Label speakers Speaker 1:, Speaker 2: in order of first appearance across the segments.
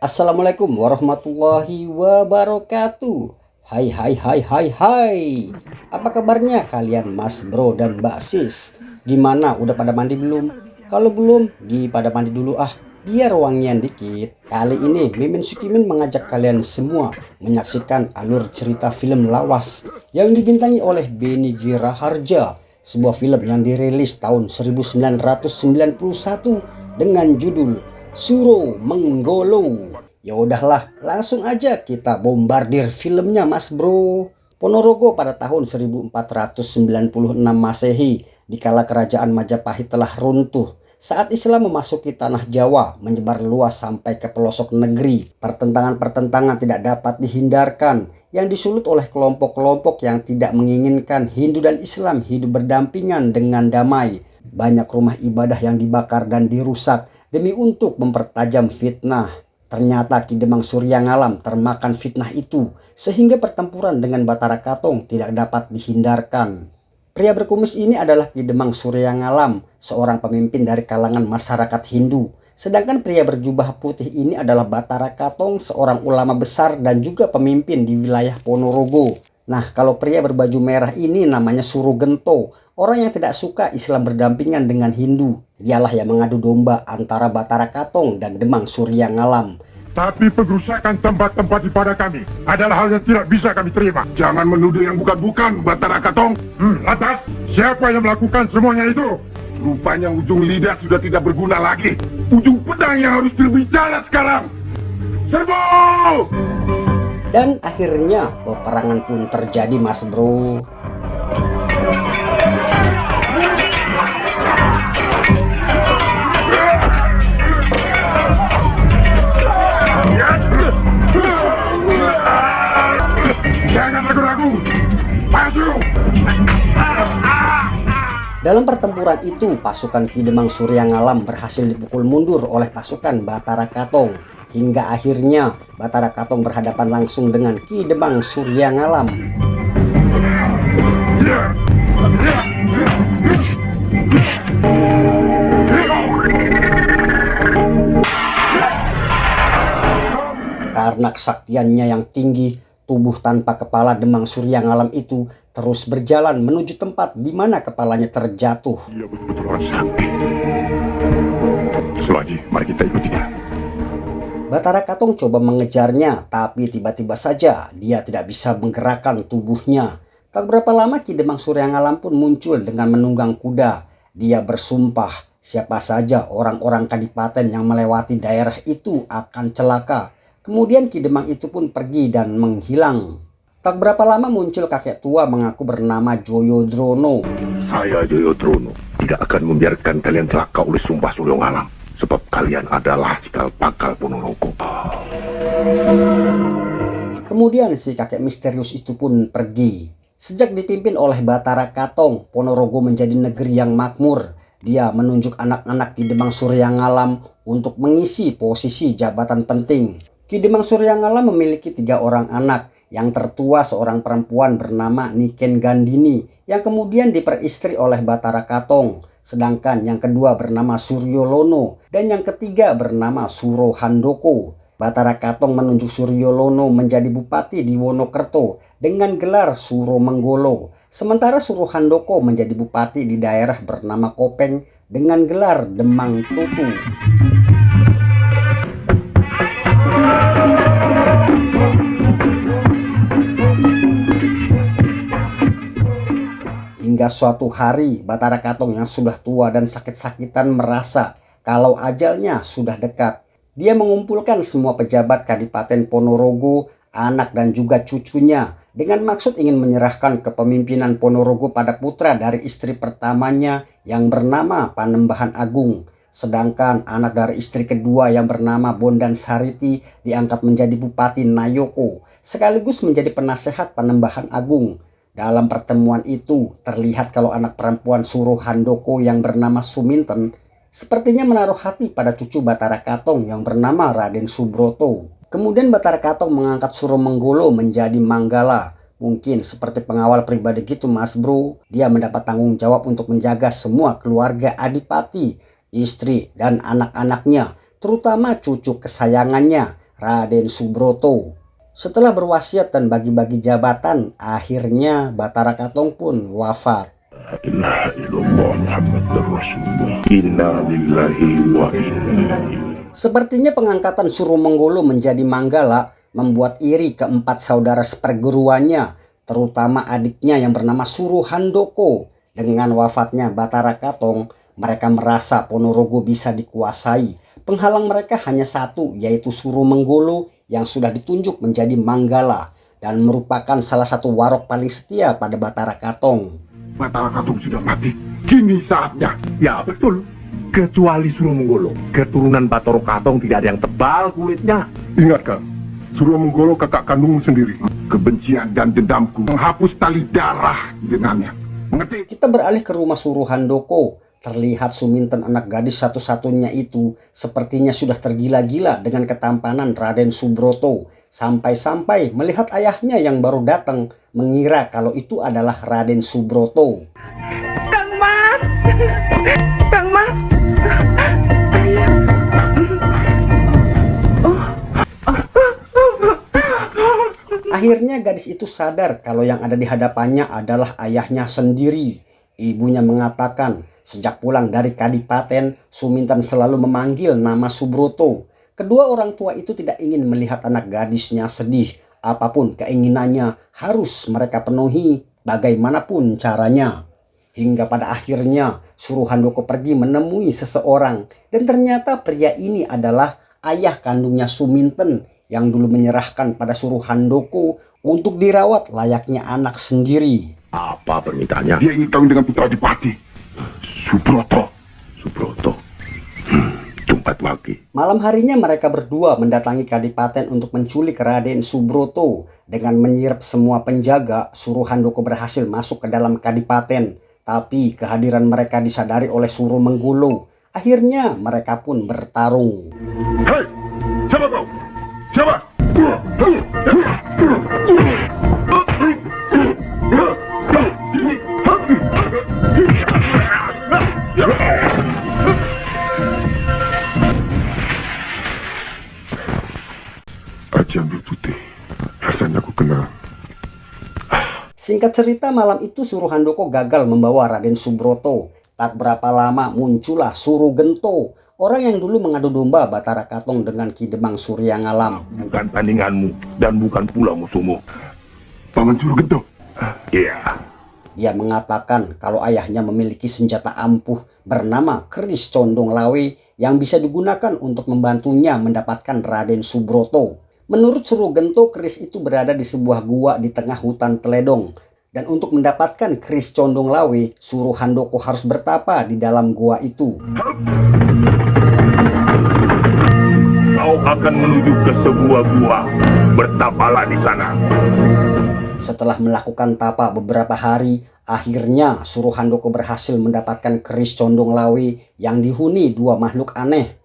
Speaker 1: Assalamualaikum warahmatullahi wabarakatuh. Hai. Apa kabarnya kalian Mas Bro dan Mbak Sis? Gimana, udah pada mandi belum? Kalau belum, pada mandi dulu biar wangian dikit. Kali ini Mimin Sukimin mengajak kalian semua menyaksikan alur cerita film lawas yang dibintangi oleh Beni Giraharja. Sebuah film yang dirilis tahun 1991 dengan judul Suro Menggolo. Ya udahlah, langsung aja kita bombardir filmnya Mas Bro. Ponorogo pada tahun 1496 Masehi, dikala kerajaan Majapahit telah runtuh. Saat Islam memasuki tanah Jawa, menyebar luas sampai ke pelosok negeri. Pertentangan-pertentangan tidak dapat dihindarkan yang disulut oleh kelompok-kelompok yang tidak menginginkan Hindu dan Islam hidup berdampingan dengan damai. Banyak rumah ibadah yang dibakar dan dirusak demi untuk mempertajam fitnah. Ternyata Ki Demang Suryangalam termakan fitnah itu, sehingga pertempuran dengan Batara Katong tidak dapat dihindarkan. Pria berkumis ini adalah Ki Demang Suryangalam, seorang pemimpin dari kalangan masyarakat Hindu. Sedangkan pria berjubah putih ini adalah Batara Katong, seorang ulama besar dan juga pemimpin di wilayah Ponorogo. Nah, kalau pria berbaju merah ini namanya Surogento, orang yang tidak suka Islam berdampingan dengan Hindu. Dialah yang mengadu domba antara Batara Katong dan Demang Suryangalam.
Speaker 2: Tapi pengerusakan tempat-tempat ibadah kami adalah hal yang tidak bisa kami terima. Jangan menuduh yang bukan-bukan, Batara Katong. Lantas, siapa yang melakukan semuanya itu? Rupanya ujung lidah sudah tidak berguna lagi. Ujung pedang yang harus berbicara sekarang. Serbu!
Speaker 1: Dan akhirnya peperangan pun terjadi Mas Bro.
Speaker 2: Jangan ragu-ragu. Maju!
Speaker 1: Dalam pertempuran itu, pasukan Ki Demang Suryangalam berhasil dipukul mundur oleh pasukan Batara Katong. Hingga akhirnya Batara Katong berhadapan langsung dengan Ki Demang Suryangalam. Karena kesaktiannya yang tinggi, tubuh tanpa kepala Demang Suryangalam itu terus berjalan menuju tempat di mana kepalanya terjatuh.
Speaker 2: Dia betul-betul orang sakti. Selagi, mari kita ikuti dia.
Speaker 1: Batara Katong coba mengejarnya, tapi tiba-tiba saja dia tidak bisa menggerakkan tubuhnya. Tak berapa lama Ki Demang Suryangalam pun muncul dengan menunggang kuda. Dia bersumpah siapa saja orang-orang kadipaten yang melewati daerah itu akan celaka. Kemudian Ki Demang itu pun pergi dan menghilang. Tak berapa lama muncul kakek tua mengaku bernama Joyodrono.
Speaker 2: Saya Joyodrono tidak akan membiarkan kalian celaka oleh sumpah Suryangalam, sebab kalian adalah cikal bakal Ponorogo.
Speaker 1: Kemudian si kakek misterius itu pun pergi. Sejak dipimpin oleh Batara Katong, Ponorogo menjadi negeri yang makmur. Dia menunjuk anak-anak Ki Demang Suryangalam untuk mengisi posisi jabatan penting. Ki Demang Suryangalam memiliki 3 orang anak. Yang tertua seorang perempuan bernama Niken Gandini yang kemudian diperistri oleh Batara Katong. Sedangkan yang kedua bernama Suryolono dan yang ketiga bernama Suro Handoko. Batara Katong menunjuk Suryolono menjadi bupati di Wonokerto dengan gelar Suro Menggolo. Sementara Suro Handoko menjadi bupati di daerah bernama Kopeng dengan gelar Demang Tutu. Hingga suatu hari Batara Katong yang sudah tua dan sakit-sakitan merasa kalau ajalnya sudah dekat. Dia mengumpulkan semua pejabat Kadipaten Ponorogo, anak dan juga cucunya dengan maksud ingin menyerahkan kepemimpinan Ponorogo pada putra dari istri pertamanya yang bernama Panembahan Agung. Sedangkan anak dari istri kedua yang bernama Bondan Sariti diangkat menjadi Bupati Nayoko sekaligus menjadi penasehat Panembahan Agung. Dalam pertemuan itu terlihat kalau anak perempuan Suro Handoko yang bernama Suminten sepertinya menaruh hati pada cucu Batara Katong yang bernama Raden Subroto. Kemudian Batara Katong mengangkat Suro Menggolo menjadi Manggala. Mungkin seperti pengawal pribadi gitu Mas Bro. Dia mendapat tanggung jawab untuk menjaga semua keluarga adipati, istri dan anak-anaknya, terutama cucu kesayangannya Raden Subroto. Setelah berwasiat dan bagi-bagi jabatan, akhirnya Batara Katong pun wafat.
Speaker 2: La ilaha illallah Muhammadur Rasulullah. Inna lillahi wa inna ilaihi.
Speaker 1: Sepertinya pengangkatan Surumenggolo menjadi Manggala membuat iri keempat saudara seperguruannya, terutama adiknya yang bernama Suruhandoko. Dengan wafatnya Batara Katong, mereka merasa Ponorogo bisa dikuasai. Penghalang mereka hanya satu, yaitu Surumenggolo yang sudah ditunjuk menjadi Manggala dan merupakan salah satu warok paling setia pada Batara Katong.
Speaker 2: Batara Katong sudah mati. Kini saatnya.
Speaker 3: Ya betul. Kecuali Surumenggolo. Keturunan Batara Katong tidak ada yang tebal kulitnya.
Speaker 2: Ingat kak, Surumenggolo kakak kandungmu sendiri. Kebencian dan dendamku menghapus tali darah dengannya. Mengerti?
Speaker 1: Kita beralih ke rumah Suruhandoko. Terlihat Suminten, anak gadis satu-satunya itu, sepertinya sudah tergila-gila dengan ketampanan Raden Subroto. Sampai-sampai melihat ayahnya yang baru datang, mengira kalau itu adalah Raden Subroto.
Speaker 4: Kang Mas! Kang Mas!
Speaker 1: Akhirnya gadis itu sadar kalau yang ada di hadapannya adalah ayahnya sendiri. Ibunya mengatakan, sejak pulang dari Kadipaten, Suminten selalu memanggil nama Subroto. Kedua orang tua itu tidak ingin melihat anak gadisnya sedih. Apapun keinginannya harus mereka penuhi bagaimanapun caranya. Hingga pada akhirnya Suruhandoko pergi menemui seseorang. Dan ternyata pria ini adalah ayah kandungnya Suminten yang dulu menyerahkan pada Suruhandoko untuk dirawat layaknya anak sendiri.
Speaker 3: Apa permintaannya?
Speaker 2: Dia ingin kawin dengan putra Adipati, Subroto.
Speaker 3: Subroto. Tumpat lagi.
Speaker 1: Malam harinya mereka berdua mendatangi Kadipaten untuk menculik Raden Subroto. Dengan menyirap semua penjaga, Suruhandoko berhasil masuk ke dalam Kadipaten. Tapi kehadiran mereka disadari oleh Surumenggolo. Akhirnya mereka pun bertarung.
Speaker 2: Hei, siapa kau? Siapa? Jambu putih, rasanya aku kenal.
Speaker 1: Singkat cerita, malam itu Suruhandoko gagal membawa Raden Subroto. Tak berapa lama muncullah Surugento, orang yang dulu mengadu domba Batara Katong dengan Ki Demang Suryangalam.
Speaker 3: Bukan tandinganmu dan bukan pula musuhmu.
Speaker 2: Paman Surugento.
Speaker 3: Iya.
Speaker 1: Dia mengatakan kalau ayahnya memiliki senjata ampuh bernama keris condong lawe yang bisa digunakan untuk membantunya mendapatkan Raden Subroto. Menurut Surugento, keris itu berada di sebuah gua di tengah hutan Teledong. Dan untuk mendapatkan keris condong lawe, Suruhandoko harus bertapa di dalam gua itu.
Speaker 3: Kau akan menuju ke sebuah gua. Bertapalah di sana.
Speaker 1: Setelah melakukan tapa beberapa hari, akhirnya Suruhandoko berhasil mendapatkan keris condong lawe yang dihuni dua makhluk aneh.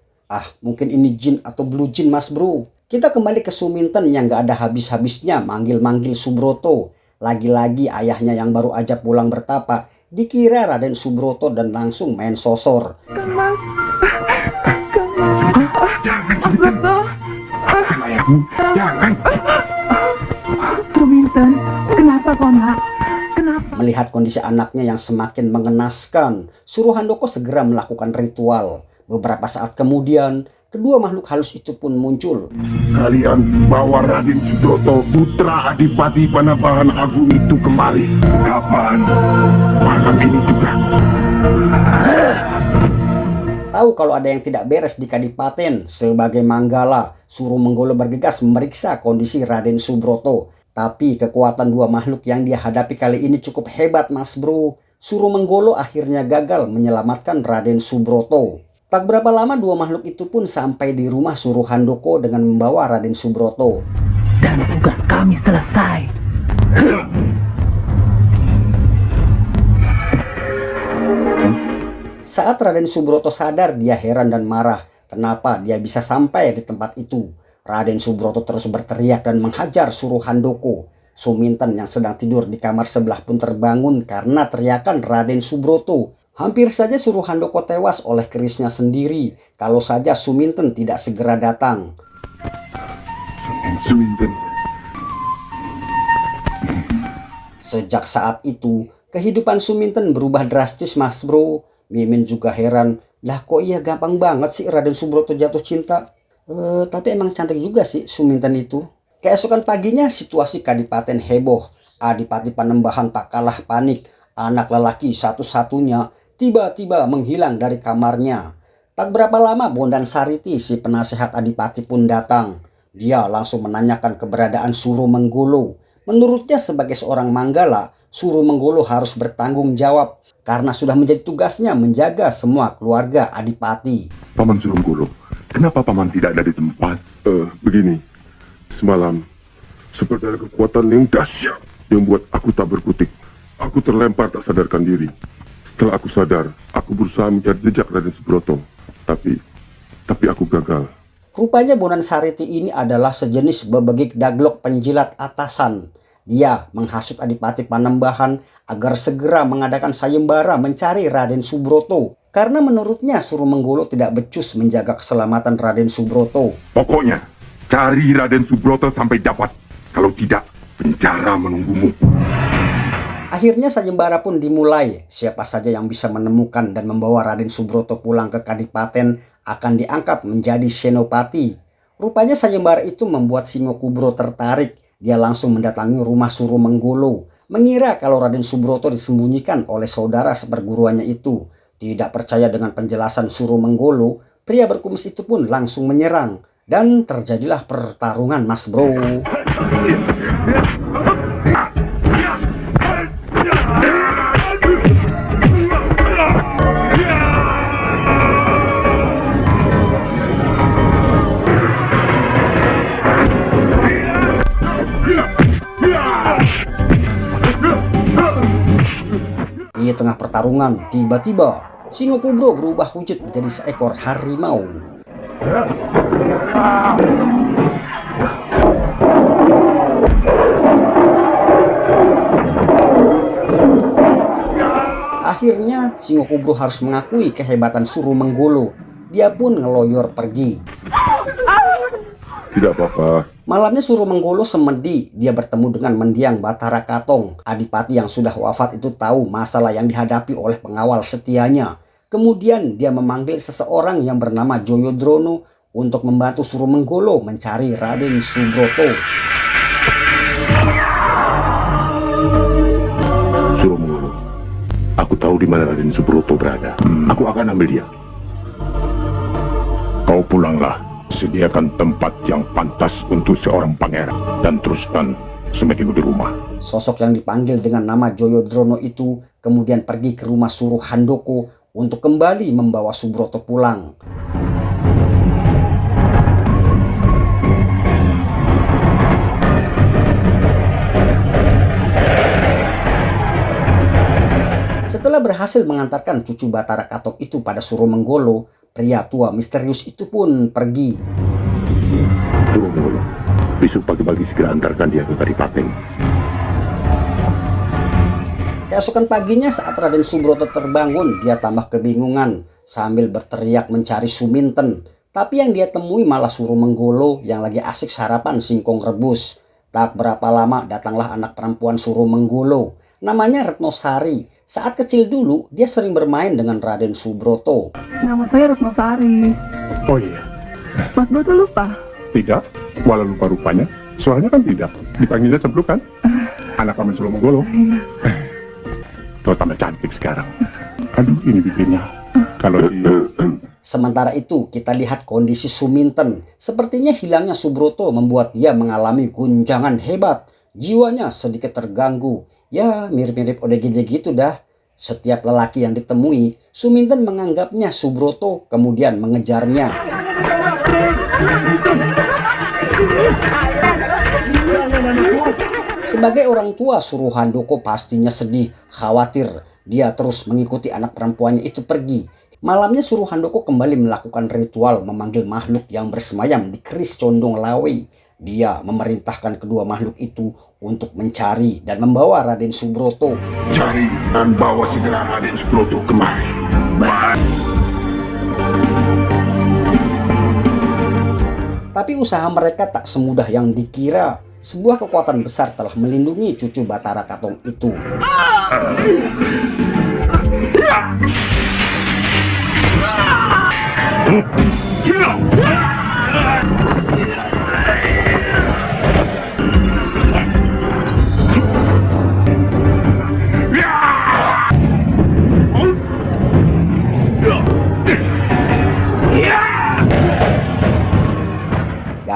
Speaker 1: Mungkin ini jin atau blue jin, mas bro. Kita kembali ke Suminten yang gak ada habis-habisnya manggil-manggil Subroto. Lagi-lagi ayahnya yang baru aja pulang bertapa dikira Raden Subroto dan langsung main sosor.
Speaker 4: Kang Mas! Kang Mas! Subroto!
Speaker 2: Ayahmu, jangan.
Speaker 4: Suminten, kenapa kau nak? Kenapa?
Speaker 1: Melihat kondisi anaknya yang semakin mengenaskan, Suruhandoko segera melakukan ritual. Beberapa saat kemudian, kedua makhluk halus itu pun muncul.
Speaker 2: Kalian bawa Raden Subroto, putra Adipati Panabahan Agung itu kemari. Kapan? Malam ini juga.
Speaker 1: Tahu kalau ada yang tidak beres di Kadipaten, sebagai Manggala, Surumenggolo bergegas memeriksa kondisi Raden Subroto. Tapi kekuatan dua makhluk yang dia hadapi kali ini cukup hebat, mas bro. Surumenggolo akhirnya gagal menyelamatkan Raden Subroto. Tak berapa lama dua makhluk itu pun sampai di rumah Suruhandoko dengan membawa Raden Subroto.
Speaker 4: Dan tugas kami selesai.
Speaker 1: Saat Raden Subroto sadar, dia heran dan marah. Kenapa dia bisa sampai di tempat itu? Raden Subroto terus berteriak dan menghajar Suruhandoko. Suminten yang sedang tidur di kamar sebelah pun terbangun karena teriakan Raden Subroto. Hampir saja Suruhandoko tewas oleh kerisnya sendiri kalau saja Suminten tidak segera datang.
Speaker 2: Suminten.
Speaker 1: Sejak saat itu, kehidupan Suminten berubah drastis, Mas Bro. Mimin juga heran, lah kok iya gampang banget sih Raden Subroto jatuh cinta. Tapi emang cantik juga sih Suminten itu. Keesokan paginya situasi Kadipaten heboh. Adipati Panembahan tak kalah panik. Anak lelaki satu-satunya tiba-tiba menghilang dari kamarnya. Tak berapa lama Bondan Sariti, si penasehat Adipati pun datang. Dia langsung menanyakan keberadaan Suro Menggolo. Menurutnya sebagai seorang Manggala, Suro Menggolo harus bertanggung jawab karena sudah menjadi tugasnya menjaga semua keluarga Adipati.
Speaker 2: Paman Suronggolo, kenapa Paman tidak ada di tempat? Begini, semalam seperti ada kekuatan yang dahsyat yang membuat aku tak berkutik. Aku terlempar tak sadarkan diri. Setelah aku sadar, aku berusaha mencari jejak Raden Subroto. Tapi aku gagal.
Speaker 1: Rupanya Bondan Sariti ini adalah sejenis bebegik daglok penjilat atasan. Dia menghasut Adipati Panembahan agar segera mengadakan sayembara mencari Raden Subroto. Karena menurutnya Suro Menggolo tidak becus menjaga keselamatan Raden Subroto.
Speaker 2: Pokoknya, cari Raden Subroto sampai dapat. Kalau tidak, penjara menunggumu.
Speaker 1: Akhirnya sayembara pun dimulai. Siapa saja yang bisa menemukan dan membawa Raden Subroto pulang ke Kadipaten akan diangkat menjadi senopati. Rupanya sayembara itu membuat Singokubro tertarik. Dia langsung mendatangi rumah Suro Menggolo, mengira kalau Raden Subroto disembunyikan oleh saudara seperguruannya itu. Tidak percaya dengan penjelasan Suro Menggolo, pria berkumis itu pun langsung menyerang. Dan terjadilah pertarungan, Mas Bro. Di tengah pertarungan, tiba-tiba Singokubro berubah wujud menjadi seekor harimau. Akhirnya Singokubro harus mengakui kehebatan Suro Menggolo. Dia pun ngeloyor pergi.
Speaker 2: Tidak apa-apa.
Speaker 1: Malamnya Suro Menggolo semedi. Dia bertemu dengan mendiang Batara Katong. Adipati yang sudah wafat itu tahu masalah yang dihadapi oleh pengawal setianya. Kemudian dia memanggil seseorang yang bernama Joyodrono untuk membantu Suro Menggolo mencari Raden Subroto.
Speaker 3: Suro Menggolo, aku tahu di mana Raden Subroto berada. Aku akan ambil dia. Kau pulanglah. Sediakan tempat yang pantas untuk seorang pangeran dan teruskan semedimu di rumah.
Speaker 1: Sosok yang dipanggil dengan nama Joyodrono itu kemudian pergi ke rumah Suro Handoko untuk kembali membawa Subroto pulang. Setelah berhasil mengantarkan cucu Batara Katong itu pada Suro Menggolo, pria tua misterius itu pun pergi.
Speaker 3: Suro Menggolo, besok pagi-pagi segera antarkan dia ke Kadipaten.
Speaker 1: Keesokan paginya saat Raden Subroto terbangun, dia tambah kebingungan sambil berteriak mencari Suminten. Tapi yang dia temui malah Suro Menggolo yang lagi asik sarapan singkong rebus. Tak berapa lama datanglah anak perempuan Suro Menggolo. Namanya Retnosari. Saat kecil dulu, dia sering bermain dengan Raden Subroto.
Speaker 4: Nama saya Retnosari.
Speaker 3: Oh iya,
Speaker 4: Mas Bro tuh lupa.
Speaker 3: tidak. Walau lupa rupanya, soalnya kan tidak. Dipanggilnya sebelum kan? Anak Paman Suro Menggolo. Kau tambah cantik sekarang. Aduh, ini bibirnya. Kalau
Speaker 1: Sementara itu, kita lihat kondisi Suminten. Sepertinya hilangnya Subroto membuat dia mengalami guncangan hebat. Jiwanya sedikit terganggu. Ya, mirip-mirip ODGJ gitu dah. Setiap lelaki yang ditemui, Suminten menganggapnya Subroto, kemudian mengejarnya. Sebagai orang tua, Suro Handoko pastinya sedih, khawatir. Dia terus mengikuti anak perempuannya itu pergi. Malamnya Suro Handoko kembali melakukan ritual memanggil makhluk yang bersemayam di keris Condong Lawe. Dia memerintahkan kedua makhluk itu untuk mencari dan membawa Raden Subroto.
Speaker 2: Cari dan bawa segera Raden Subroto kemari.
Speaker 1: Tapi usaha mereka tak semudah yang dikira. Sebuah kekuatan besar telah melindungi cucu Batara Katong itu.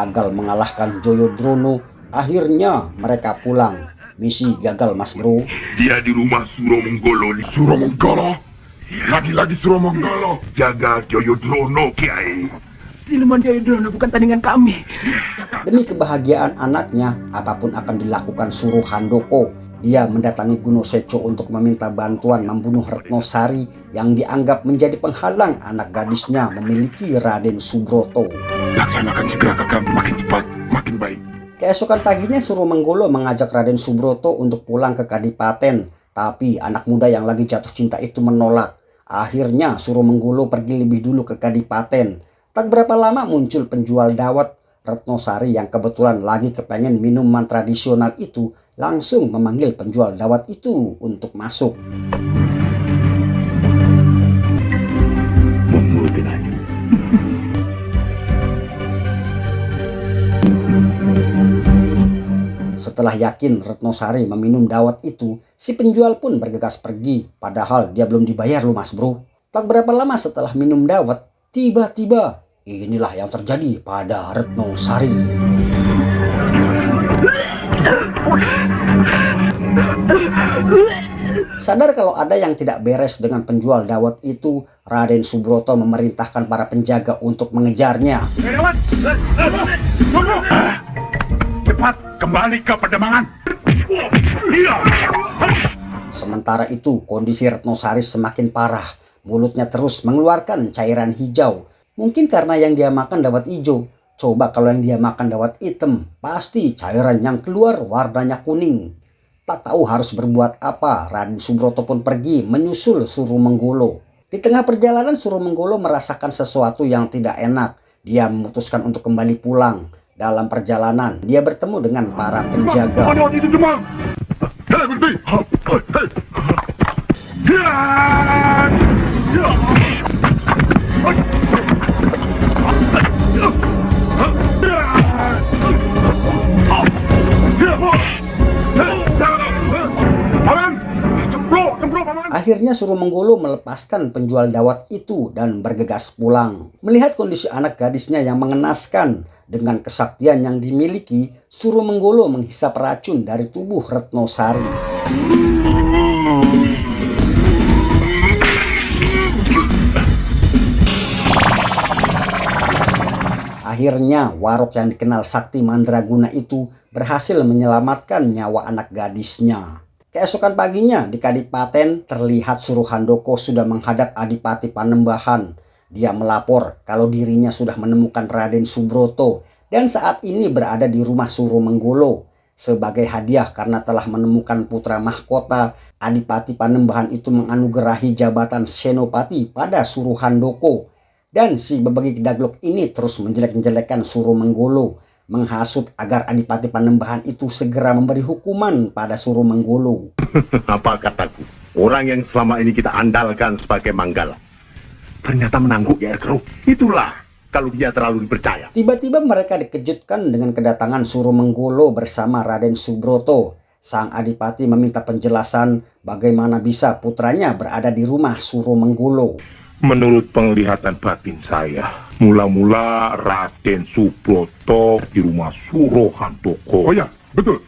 Speaker 1: Gagal mengalahkan Joyodrono, akhirnya mereka pulang. Misi gagal, Mas Bro.
Speaker 2: Dia di rumah Suro Menggolo. Suro Menggolo? Lagi-lagi Suro Menggolo. Jaga Joyodrono, Kiai.
Speaker 4: Siluman Joyodrono bukan tandingan kami.
Speaker 1: Demi kebahagiaan anaknya, apapun akan dilakukan Suruh Handoko. Dia mendatangi Guno Seco untuk meminta bantuan membunuh Retno Sari yang dianggap menjadi penghalang anak gadisnya memiliki Raden Subroto.
Speaker 2: Laksanakan segera kakak, makin cepat, makin baik.
Speaker 1: Keesokan paginya Suro Menggolo mengajak Raden Subroto untuk pulang ke Kadipaten. Tapi anak muda yang lagi jatuh cinta itu menolak. Akhirnya Suro Menggolo pergi lebih dulu ke Kadipaten. Tak berapa lama muncul penjual dawet. Retno Sari yang kebetulan lagi kepengen minuman tradisional itu langsung memanggil penjual dawet itu untuk masuk. Setelah yakin Retno Sari meminum dawet itu, si penjual pun bergegas pergi. Padahal dia belum dibayar loh, Mas Bro. Tak berapa lama setelah minum dawet, tiba-tiba inilah yang terjadi pada Retno Sari. Sadar kalau ada yang tidak beres dengan penjual dawet itu, Raden Subroto memerintahkan para penjaga untuk mengejarnya.
Speaker 2: Cepat kembali ke Pademangan.
Speaker 1: Sementara itu, kondisi Retno Sari semakin parah. Mulutnya terus mengeluarkan cairan hijau. Mungkin karena yang dia makan dawet hijau. Coba kalau yang dia makan dawet hitam, pasti cairan yang keluar warnanya kuning. Tak tahu harus berbuat apa, Raden Subroto pun pergi menyusul Suro Menggolo. Di tengah perjalanan Suro Menggolo merasakan sesuatu yang tidak enak. Dia memutuskan untuk kembali pulang. Dalam perjalanan, dia bertemu dengan para penjaga.
Speaker 2: Itu cuma. Hei, berhenti.
Speaker 1: Akhirnya Suro Menggolo melepaskan penjual dawet itu dan bergegas pulang. Melihat kondisi anak gadisnya yang mengenaskan, dengan kesaktian yang dimiliki, Suro Menggolo menghisap racun dari tubuh Retno Sari. Akhirnya Warok yang dikenal Sakti Mandraguna itu berhasil menyelamatkan nyawa anak gadisnya. Keesokan paginya di Kadipaten terlihat Suro Handoko sudah menghadap Adipati Panembahan. Dia melapor kalau dirinya sudah menemukan Raden Subroto dan saat ini berada di rumah Suro Menggolo. Sebagai hadiah karena telah menemukan putra mahkota, Adipati Panembahan itu menganugerahi jabatan Senopati pada Suro Handoko. Dan si bebegi daglok ini terus menjelek-jelekan Suro Menggolo, menghasut agar Adipati Panembahan itu segera memberi hukuman pada Suro Menggolo.
Speaker 3: Apa kataku? Orang yang selama ini kita andalkan sebagai Manggala ternyata menangguk ya Keruk. Itulah kalau dia terlalu dipercaya.
Speaker 1: Tiba-tiba mereka dikejutkan dengan kedatangan Suro Menggolo bersama Raden Subroto. Sang Adipati meminta penjelasan bagaimana bisa putranya berada di rumah Suro Menggolo.
Speaker 2: Menurut penglihatan batin saya, mula-mula Raden Subroto di rumah Suro Handoko. Oh ya, betul.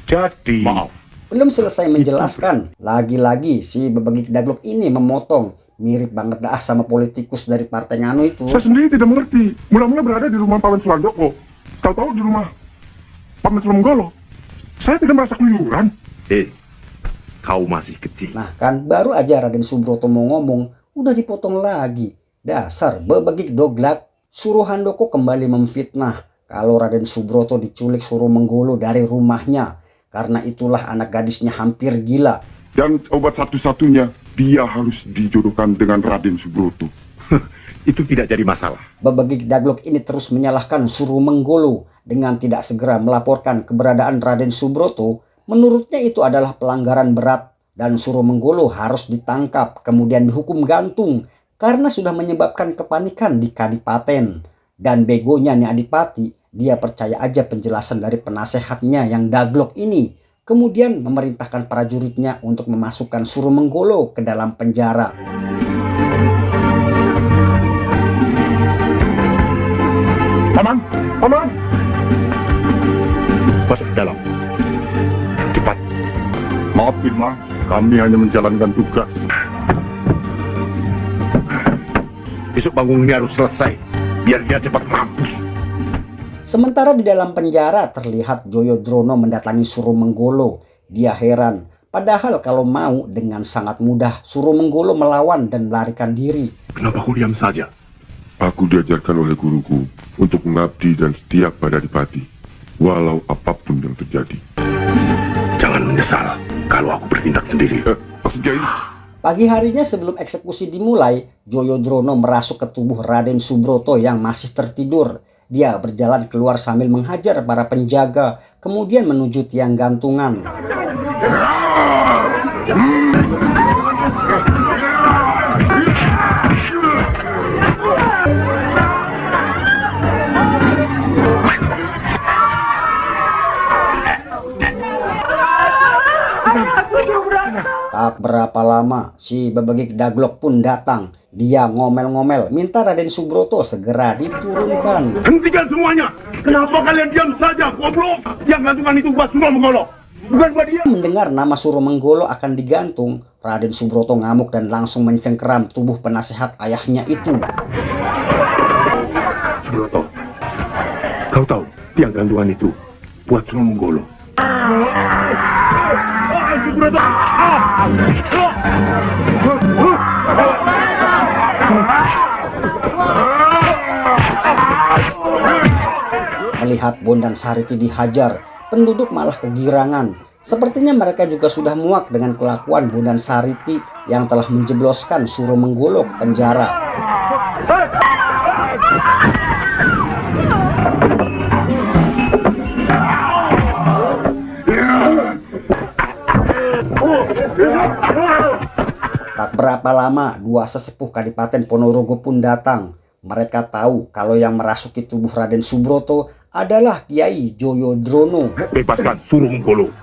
Speaker 2: Jadi, maaf.
Speaker 1: Belum selesai menjelaskan, lagi-lagi si bebegi daglok ini memotong. Mirip banget dah sama politikus dari Partai Nganu itu.
Speaker 2: Saya sendiri tidak mengerti. Mula-mula berada di rumah Paman Sulandoko. Tahu-tahu di rumah Paman Suro Menggolo. Saya tidak merasa keluyuran.
Speaker 3: Kau masih kecil.
Speaker 1: Nah kan, baru aja Raden Subroto mau ngomong, udah dipotong lagi. Dasar bebegik doglak. Suro Handoko kembali memfitnah kalau Raden Subroto diculik Suro Menggolo dari rumahnya. Karena itulah anak gadisnya hampir gila.
Speaker 2: Dan obat satu-satunya, dia harus dijodohkan dengan Raden Subroto.
Speaker 3: itu tidak jadi masalah.
Speaker 1: Babagik Daglok ini terus menyalahkan Surumenggolo dengan tidak segera melaporkan keberadaan Raden Subroto. Menurutnya itu adalah pelanggaran berat dan Surumenggolo harus ditangkap kemudian dihukum gantung karena sudah menyebabkan kepanikan di Kadipaten. Dan begonya nih Adipati, dia percaya aja penjelasan dari penasehatnya yang Daglok ini. Kemudian memerintahkan prajuritnya untuk memasukkan Surumenggolo ke dalam penjara.
Speaker 3: Paman, paman. Masuk ke dalam. Cepat. Maaf, Firman. Kami hanya menjalankan tugas. Besok bangun ini harus selesai. Biar dia cepat mampus.
Speaker 1: Sementara di dalam penjara terlihat Joyodrono mendatangi Surumenggolo. Dia heran. Padahal kalau mau dengan sangat mudah Surumenggolo melawan dan melarikan diri.
Speaker 3: Kenapa kau diam saja?
Speaker 2: Aku diajarkan oleh guruku untuk mengabdi dan setia pada Adipati, walau apapun yang terjadi.
Speaker 3: Jangan menyesal kalau aku bertindak sendiri.
Speaker 2: Maksud Kiai?
Speaker 1: Pagi harinya sebelum eksekusi dimulai, Joyodrono merasuk ke tubuh Raden Subroto yang masih tertidur. Dia berjalan keluar sambil menghajar para penjaga, kemudian menuju tiang gantungan. Tak berapa lama, si Babagik Daglok pun datang. Dia ngomel-ngomel, minta Raden Subroto segera diturunkan.
Speaker 3: Hentikan semuanya! Kenapa kalian diam saja, goblok? Yang gantungan itu buat Surumenggolo, bukan buat dia.
Speaker 1: Mendengar nama Surumenggolo akan digantung, Raden Subroto ngamuk dan langsung mencengkeram tubuh penasehat ayahnya itu.
Speaker 3: Subroto, kau tahu tiang gantungan itu buat Surumenggolo. Subroto!
Speaker 1: Melihat Bondan Sariti dihajar, penduduk malah kegirangan. Sepertinya mereka juga sudah muak dengan kelakuan Bondan Sariti yang telah menjebloskan Surumenggolo ke penjara. Tak berapa lama, dua sesepuh Kadipaten Ponorogo pun datang. Mereka tahu kalau yang merasuki tubuh Raden Subroto adalah Kiai Joyodrono.
Speaker 3: Bebaskan Surumenggolo.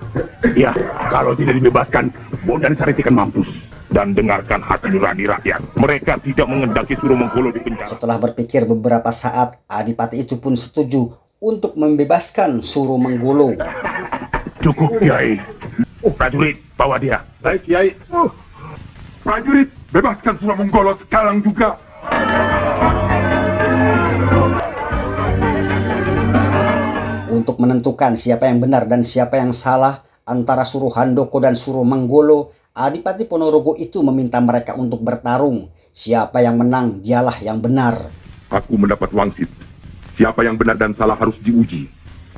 Speaker 3: Ya, kalau tidak dibebaskan, Bondan Sariti akan mampus. Dan dengarkan hati nurani rakyat. Mereka tidak mengendaki Surumenggolo di penjara.
Speaker 1: Setelah berpikir beberapa saat, Adipati itu pun setuju untuk membebaskan Surumenggolo.
Speaker 3: Cukup, Kiai. Prajurit, bawa dia.
Speaker 2: Baik, Kiai. Prajurit, bebaskan Surumenggolo sekarang juga.
Speaker 1: Untuk menentukan siapa yang benar dan siapa yang salah antara Suruhandoko dan Surumenggolo, Adipati Ponorogo itu meminta mereka untuk bertarung. Siapa yang menang, dialah yang benar.
Speaker 2: Aku mendapat wangsit. Siapa yang benar dan salah harus diuji.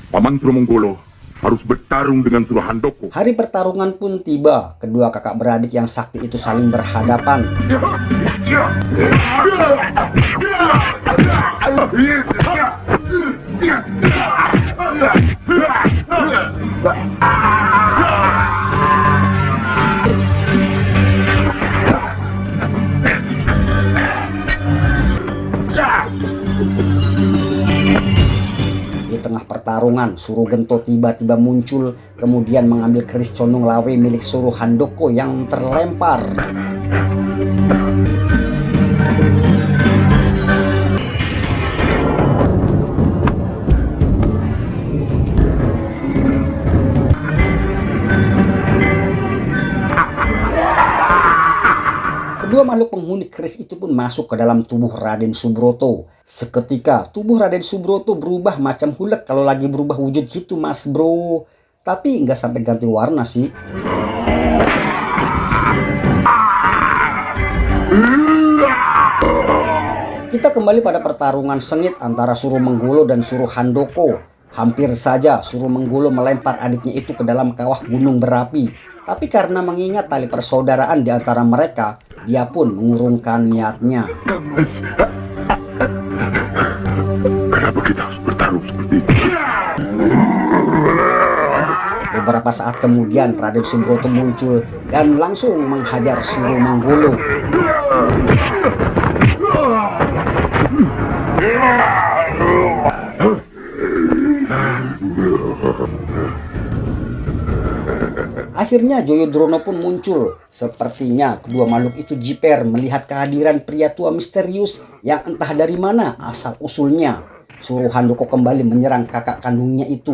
Speaker 2: Paman Surumenggolo harus bertarung dengan Suruhandoko.
Speaker 1: Hari pertarungan pun tiba. Kedua kakak beradik yang sakti itu saling berhadapan. Di tengah pertarungan, Surugento tiba-tiba muncul, kemudian mengambil keris condong lawe milik Suruhandoko yang terlempar. Kedua makhluk penghuni keris itu pun masuk ke dalam tubuh Raden Subroto. Seketika tubuh Raden Subroto berubah macam hulek kalau lagi berubah wujud gitu mas bro. Tapi nggak sampai ganti warna sih. Kita kembali pada pertarungan sengit antara Surumenggolo dan Suruhandoko. Hampir saja Surumenggolo melempar adiknya itu ke dalam kawah gunung berapi. Tapi karena mengingat tali persaudaraan di antara mereka, dia pun mengurungkan niatnya. Beberapa saat kemudian Raden Subroto muncul dan langsung menghajar Suro Manggolo. Akhirnya Joyodrono pun muncul. Sepertinya kedua makhluk itu jiper melihat kehadiran pria tua misterius yang entah dari mana asal usulnya. Suruh Handoko kembali menyerang kakak kandungnya itu.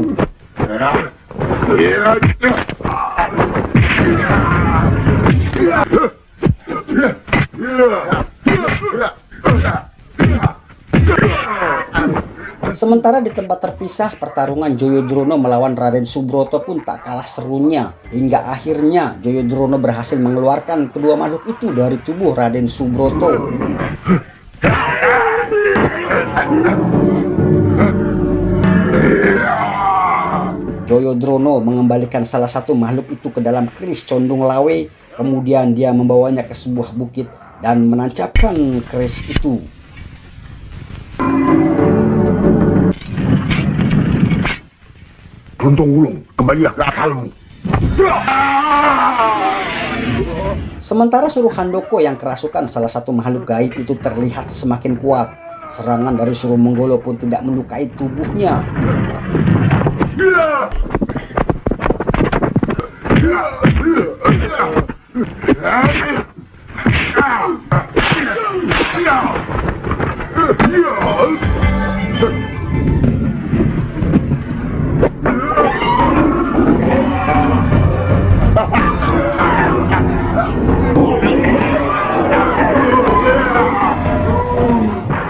Speaker 1: Sementara di tempat terpisah, pertarungan Joyodrono melawan Raden Subroto pun tak kalah serunya. Hingga akhirnya Joyodrono berhasil mengeluarkan kedua makhluk itu dari tubuh Raden Subroto. Joyodrono mengembalikan salah satu makhluk itu ke dalam keris Condong Lawe. Kemudian dia membawanya ke sebuah bukit dan menancapkan keris itu.
Speaker 2: Runtung Wulung, kembalilah ke asalmu.
Speaker 1: Sementara Suruh Handoko yang kerasukan salah satu makhluk gaib itu terlihat semakin kuat. Serangan dari Suro Menggolo pun tidak melukai tubuhnya.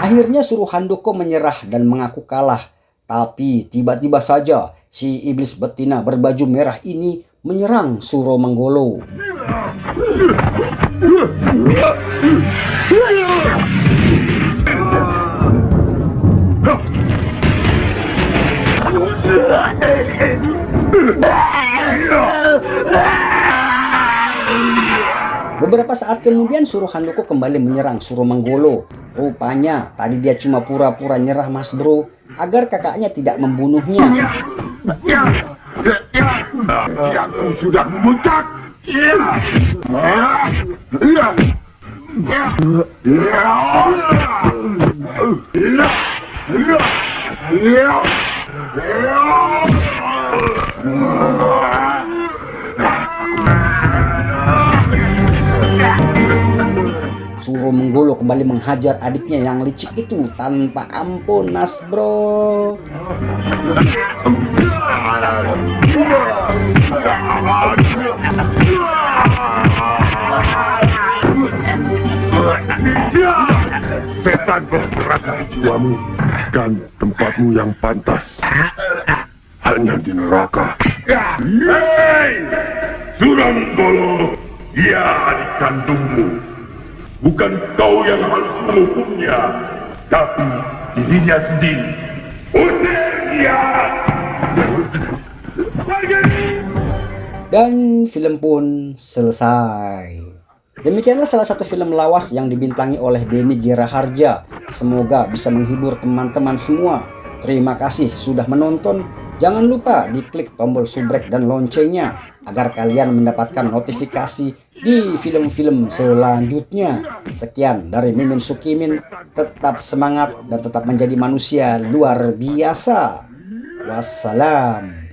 Speaker 1: Akhirnya Suruh Handoko menyerah dan mengaku kalah. Tapi tiba-tiba saja si iblis betina berbaju merah ini menyerang Suro Menggolo. Beberapa saat kemudian Suruh Handoko kembali menyerang Suro Menggolo. Rupanya tadi dia cuma pura-pura nyerah mas bro, agar kakaknya tidak membunuhnya.
Speaker 2: Aku sudah memuncak.
Speaker 1: Suro Menggolo kembali menghajar adiknya yang licik itu tanpa ampun mas bro.
Speaker 2: Setan berseraka jiwamu dan tempatmu yang pantas hanya di neraka. Hei, Suro Menggolo, dia adik kandungmu. Bukan kau yang harus menghukumnya, tapi dirinya sendiri. Usir dia!
Speaker 1: Dan film pun selesai. Demikianlah salah satu film lawas yang dibintangi oleh Benny Giraharja. Semoga bisa menghibur teman-teman semua. Terima kasih sudah menonton. Jangan lupa diklik tombol subrek dan loncengnya agar kalian mendapatkan notifikasi di film-film selanjutnya. Sekian dari Mimin Sukimin. Tetap semangat dan tetap menjadi manusia luar biasa. Wassalam.